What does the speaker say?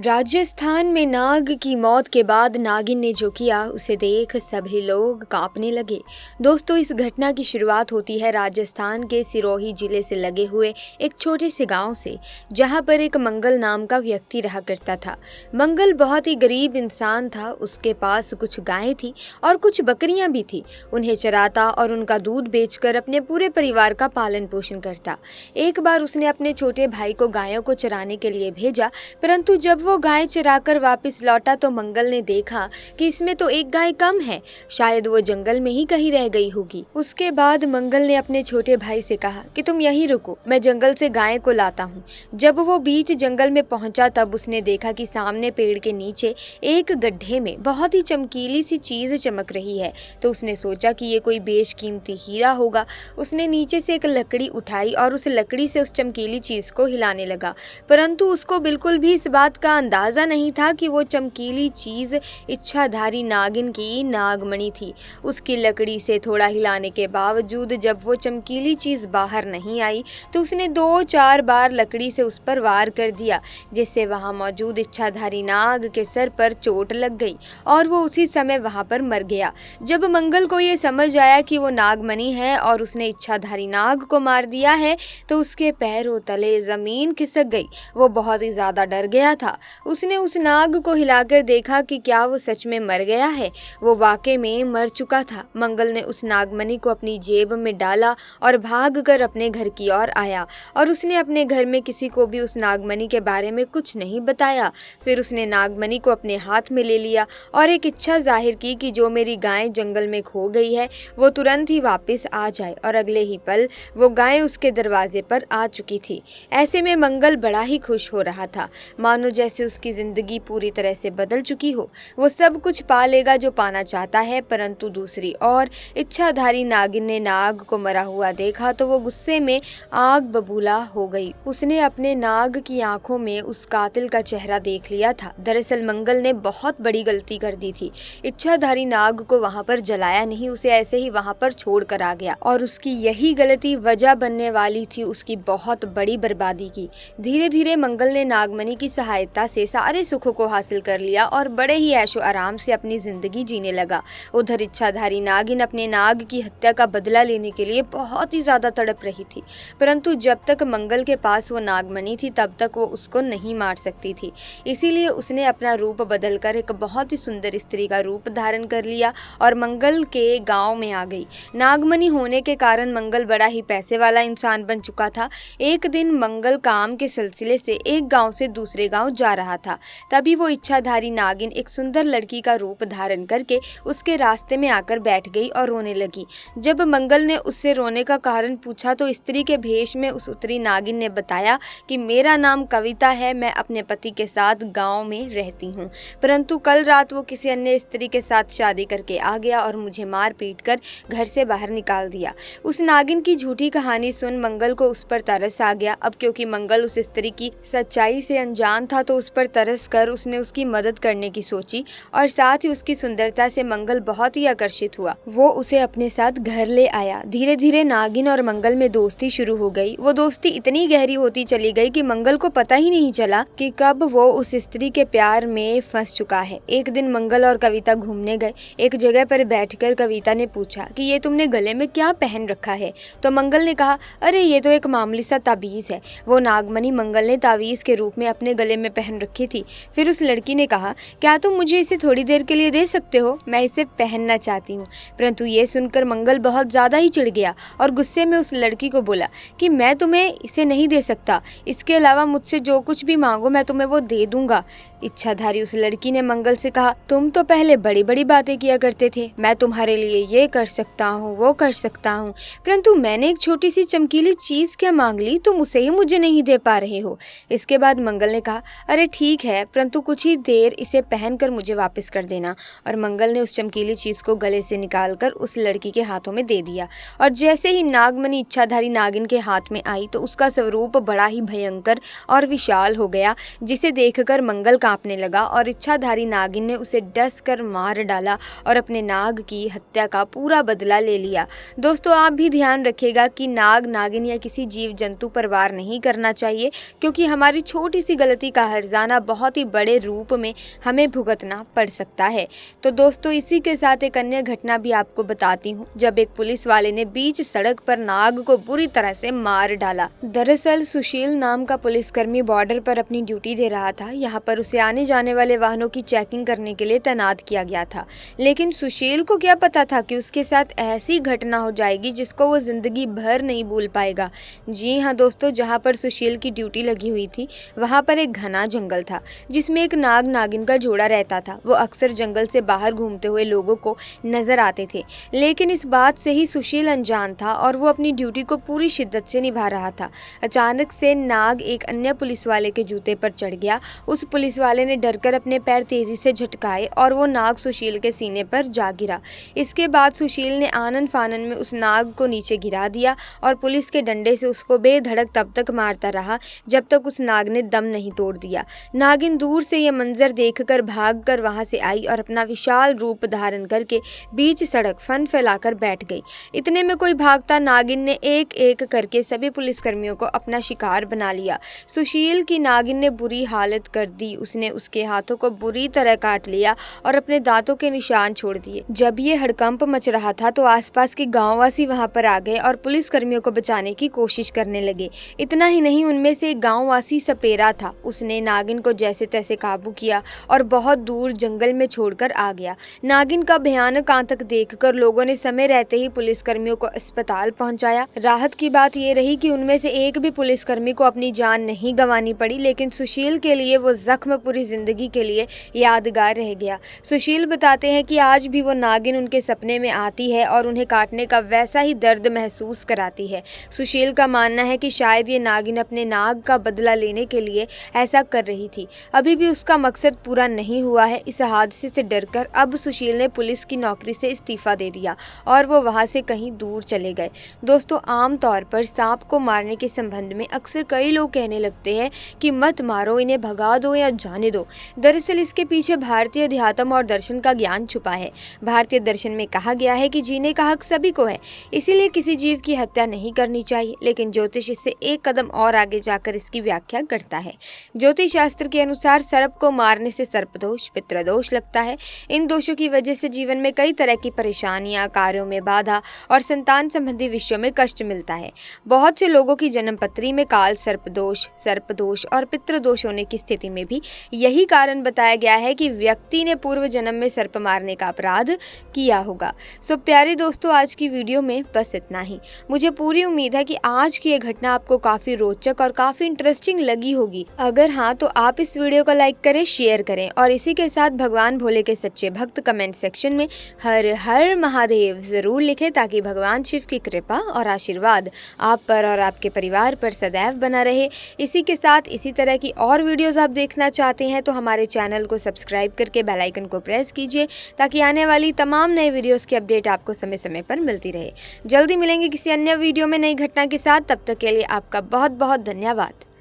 राजस्थान में नाग की मौत के बाद नागिन ने जो किया उसे देख सभी लोग कांपने लगे। दोस्तों, इस घटना की शुरुआत होती है राजस्थान के सिरोही जिले से लगे हुए एक छोटे से गांव से, जहां पर एक मंगल नाम का व्यक्ति रहा करता था। मंगल बहुत ही गरीब इंसान था। उसके पास कुछ गायें थी और कुछ बकरियां भी थी। उन्हें चराता और उनका दूध बेचकर अपने पूरे परिवार का पालन पोषण करता। एक बार उसने अपने छोटे भाई को गायों को चराने के लिए भेजा, परंतु जब वो गाय चराकर वापस लौटा तो मंगल ने देखा कि इसमें तो एक गाय कम है, शायद वो जंगल में ही कहीं रह गई होगी। उसके बाद मंगल ने अपने छोटे भाई से कहा कि तुम यहीं रुको, मैं जंगल से गाय को लाता हूँ। जब वो बीच जंगल में पहुंचा तब उसने देखा कि सामने पेड़ के नीचे एक गड्ढे में बहुत ही चमकीली सी चीज चमक रही है। तो उसने सोचा कि ये कोई बेशकीमती हीरा होगा। उसने नीचे से एक लकड़ी उठाई और उस लकड़ी से उस चमकीली चीज को हिलाने लगा, परंतु उसको बिल्कुल भी इस बात का अंदाजा नहीं था कि वो चमकीली चीज इच्छाधारी नागिन की नागमणि थी। उसकी लकड़ी से थोड़ा हिलाने के बावजूद जब वो चमकीली चीज बाहर नहीं आई तो उसने 2-4 बार लकड़ी से उस पर वार कर दिया, जिससे वहां मौजूद इच्छाधारी नाग के सर पर चोट लग गई और वो उसी समय वहां पर मर गया। जब मंगल को ये समझ आया कि वो नागमणि है और उसने इच्छाधारी नाग को मार दिया है तो उसके पैरों तले जमीन खिसक गई। वो बहुत ही ज्यादा डर गया था। उसने उस नाग को हिलाकर देखा कि क्या वो सच में मर गया है। वो वाकई में मर चुका था। मंगल ने उस नागमणि को अपनी जेब में डाला और भागकर अपने घर की ओर आया और उसने अपने घर में किसी को भी उस नागमणि के बारे में कुछ नहीं बताया। फिर उसने नागमणि को अपने हाथ में ले लिया और एक इच्छा जाहिर की कि जो मेरी गाय जंगल में खो गई है वो तुरंत ही वापस आ जाए, और अगले ही पल वो गाय उसके दरवाजे पर आ चुकी थी। ऐसे में मंगल बड़ा ही खुश हो रहा था, मानो जैसे उसकी जिंदगी पूरी तरह से बदल चुकी हो। वो सब कुछ पा लेगा जो पाना चाहता है। परंतु दूसरी ओर इच्छाधारी नागिन ने नाग को मरा हुआ देखा तो वो गुस्से में आग बबूला हो गई। उसने अपने नाग की आंखों में उस कातिल का चेहरा देख लिया था। दरअसल मंगल ने बहुत बड़ी गलती कर दी थी। इच्छाधारी नाग को वहां पर जलाया नहीं, उसे ऐसे ही वहां पर छोड़ कर आ गया, और उसकी यही गलती वजह बनने वाली थी उसकी बहुत बड़ी बर्बादी की। धीरे धीरे मंगल ने नागमणि की सहायता से सारे सुखों को हासिल कर लिया और बड़े ही ऐशो आराम से अपनी जिंदगी जीने लगा। उधर इच्छाधारी नागिन अपने नाग की हत्या का बदला लेने के लिए बहुत ही ज्यादा तड़प रही थी, परंतु जब तक मंगल के पास वो नागमणि थी तब तक वो उसको नहीं मार सकती थी। इसीलिए उसने अपना रूप बदलकर एक बहुत ही सुंदर स्त्री का रूप धारण कर लिया और मंगल के गांव में आ गई। नागमणि होने के कारण मंगल बड़ा ही पैसे वाला इंसान बन चुका था। एक दिन मंगल काम के सिलसिले से एक गांव से दूसरे गांव जा रहा था। तभी वो इच्छाधारी नागिन एक सुंदर लड़की का रूप धारण करके उसके रास्ते में आकर बैठ गई और रोने लगी। जब मंगल ने उससे रोने का कारण पूछा तो स्त्री के भेष में उस उत्तरी नागिन ने बताया कि मेरा नाम कविता है, मैं अपने पति के साथ गांव में रहती हूँ, परंतु कल रात वो किसी अन्य स्त्री के साथ शादी करके आ गया और मुझे मार पीट कर घर से बाहर निकाल दिया। उस नागिन की झूठी कहानी सुन मंगल को उस पर तरस आ गया। अब क्योंकि मंगल उस स्त्री की सच्चाई से अनजान था तो उस पर तरस कर उसने उसकी मदद करने की सोची, और साथ ही उसकी सुंदरता से मंगल बहुत ही आकर्षित हुआ। वो उसे अपने साथ घर ले आया। धीरे धीरे नागिन और मंगल में दोस्ती शुरू हो गई। वो दोस्ती इतनी गहरी होती चली गई कि मंगल को पता ही नहीं चला कि कब वो उस स्त्री के प्यार में फंस चुका है। एक दिन मंगल और कविता घूमने गए। एक जगह पर बैठकर कविता ने पूछा कि ये तुमने गले में क्या पहन रखा है? तो मंगल ने कहा, अरे ये तो एक मामूली सा ताबीज है। वो नागमणि मंगल ने तावीज के रूप में अपने गले में पहन रखी थी। फिर उस लड़की ने कहा, क्या तुम मुझे इसे थोड़ी देर के लिए दे सकते हो? मैं इसे पहनना चाहती हूँ। परंतु ये सुनकर मंगल बहुत ज्यादा ही चिढ़ गया और गुस्से में उस लड़की को बोला कि मैं तुम्हें इसे नहीं दे सकता, इसके अलावा मुझसे जो कुछ भी मांगो मैं तुम्हें वो दे दूंगा। इच्छाधारी उस लड़की ने मंगल से कहा, तुम तो पहले बड़ी बड़ी बातें किया करते थे, मैं तुम्हारे लिए ये कर सकता हूँ, वो कर सकता हूँ, परंतु मैंने एक छोटी सी चमकीली चीज क्या मांग ली, तुम उसे ही मुझे नहीं दे पा रहे हो। इसके बाद मंगल ने कहा, अरे ठीक है, परंतु कुछ ही देर इसे पहनकर मुझे वापस कर देना। और मंगल ने उस चमकीली चीज को गले से निकालकर उस लड़की के हाथों में दे दिया, और जैसे ही नागमणि इच्छाधारी नागिन के हाथ में आई तो उसका स्वरूप बड़ा ही भयंकर और विशाल हो गया, जिसे देखकर मंगल कांपने लगा और इच्छाधारी नागिन ने उसे डस कर मार डाला और अपने नाग की हत्या का पूरा बदला ले लिया। दोस्तों, आप भी ध्यान रखिएगा कि नाग नागिन या किसी जीव जंतु पर वार नहीं करना चाहिए, क्योंकि हमारी छोटी सी गलती का हर रोजाना बहुत ही बड़े रूप में हमें भुगतना पड़ सकता है। तो दोस्तों इसी के साथ एक अन्य घटना भी आपको बताती हूँ, जब एक पुलिस वाले ने बीच सड़क पर नाग को बुरी तरह से मार डाला। दरअसल सुशील नाम का पुलिसकर्मी बॉर्डर पर अपनी ड्यूटी दे रहा था। यहाँ पर उसे आने जाने वाले वाहनों की चेकिंग करने के लिए तैनात किया गया था, लेकिन सुशील को क्या पता था कि उसके साथ ऐसी घटना हो जाएगी जिसको वो जिंदगी भर नहीं भूल पाएगा। जी हाँ दोस्तों, जहाँ पर सुशील की ड्यूटी लगी हुई थी वहाँ पर एक घना जंगल था जिसमें एक नाग नागिन का जोड़ा रहता था। वो अक्सर जंगल से बाहर घूमते हुए लोगों को नजर आते थे, लेकिन इस बात से ही सुशील अनजान था और वो अपनी ड्यूटी को पूरी शिद्दत से निभा रहा था। अचानक से नाग एक अन्य पुलिस वाले के जूते पर चढ़ गया। उस पुलिस वाले ने डरकर अपने पैर तेजी से झटकाए और वो नाग सुशील के सीने पर जा गिरा। इसके बाद सुशील ने आनन फानन में उस नाग को नीचे गिरा दिया और पुलिस के डंडे से उसको बेधड़क तब तक मारता रहा जब तक उस नाग ने दम नहीं तोड़ दिया। नागिन दूर से यह मंजर देखकर भागकर वहां से आई और अपना विशाल रूप धारण करके बीच सड़क फन फैलाकर बैठ गई। इतने में कोई भागता नागिन ने एक एक करके सभी पुलिसकर्मियों को अपना शिकार बना लिया। सुशील की नागिन ने बुरी हालत कर दी। उसने उसके हाथों को बुरी तरह काट लिया और अपने दांतों के निशान छोड़ दिए। जब ये हड़कंप मच रहा था तो आसपास के गांववासी वहां पर आ गए और पुलिसकर्मियों को बचाने की कोशिश करने लगे। इतना ही नहीं, उनमें से एक गांववासी सपेरा था। उसने नागिन को जैसे तैसे काबू किया और बहुत दूर जंगल में छोड़कर आ गया। नागिन का भयानक आतंक देखकर लोगों ने समय रहते ही पुलिसकर्मियों को अस्पताल पहुंचाया। राहत की बात यह रही कि उनमें से एक भी पुलिसकर्मी को अपनी जान नहीं गंवानी पड़ी, लेकिन सुशील के लिए वो जख्म पूरी जिंदगी के लिए यादगार रह गया। सुशील बताते हैं कि आज भी वो नागिन उनके सपने में आती है और उन्हें काटने का वैसा ही दर्द महसूस कराती है। सुशील का मानना है कि शायद ये नागिन अपने नाग का बदला लेने के लिए ऐसा कर रही थी। अभी भी उसका मकसद पूरा नहीं हुआ है। इस हादसे से डरकर अब सुशील ने पुलिस की नौकरी से इस्तीफा दे दिया और वो वहां से कहीं दूर चले गए। दोस्तों आमतौर पर सांप को मारने के संबंध में अक्सर कई लोग कहने लगते हैं कि मत मारो, इन्हें भगा दो या जाने दो। दरअसल इसके पीछे भारतीय अध्यात्म और दर्शन का ज्ञान छुपा है। भारतीय दर्शन में कहा गया है कि जीने का हक सभी को है, इसीलिए किसी जीव की हत्या नहीं करनी चाहिए। लेकिन ज्योतिष इससे एक कदम और आगे जाकर इसकी व्याख्या करता है। ज्योतिष शास्त्र के अनुसार सर्प को मारने से सर्पदोष, पितृदोष लगता है। इन दोषों की वजह से जीवन में कई तरह की परेशानियां, कार्यों में बाधा और संतान संबंधी विषयों में कष्ट मिलता है। बहुत से लोगों की जन्मपत्री में काल सर्पदोष और पितृदोष होने की स्थिति में भी यही कारण बताया गया है कि व्यक्ति ने पूर्व जन्म में सर्प मारने का अपराध किया होगा। सो प्यारे दोस्तों, आज की वीडियो में बस इतना ही। मुझे पूरी उम्मीद है कि आज की ये घटना आपको काफी रोचक और काफी इंटरेस्टिंग लगी होगी। अगर हाँ तो आप इस वीडियो को लाइक करें, शेयर करें और इसी के साथ भगवान भोले के सच्चे भक्त कमेंट सेक्शन में हर हर महादेव जरूर लिखें, ताकि भगवान शिव की कृपा और आशीर्वाद आप पर और आपके परिवार पर सदैव बना रहे। इसी के साथ इसी तरह की और वीडियोस आप देखना चाहते हैं तो हमारे चैनल को सब्सक्राइब करके बेल आइकन को प्रेस कीजिए, ताकि आने वाली तमाम नए वीडियोस की अपडेट आपको समय समय पर मिलती रहे। जल्दी मिलेंगे किसी अन्य वीडियो में नई घटना के साथ। तब तक के लिए आपका बहुत बहुत धन्यवाद।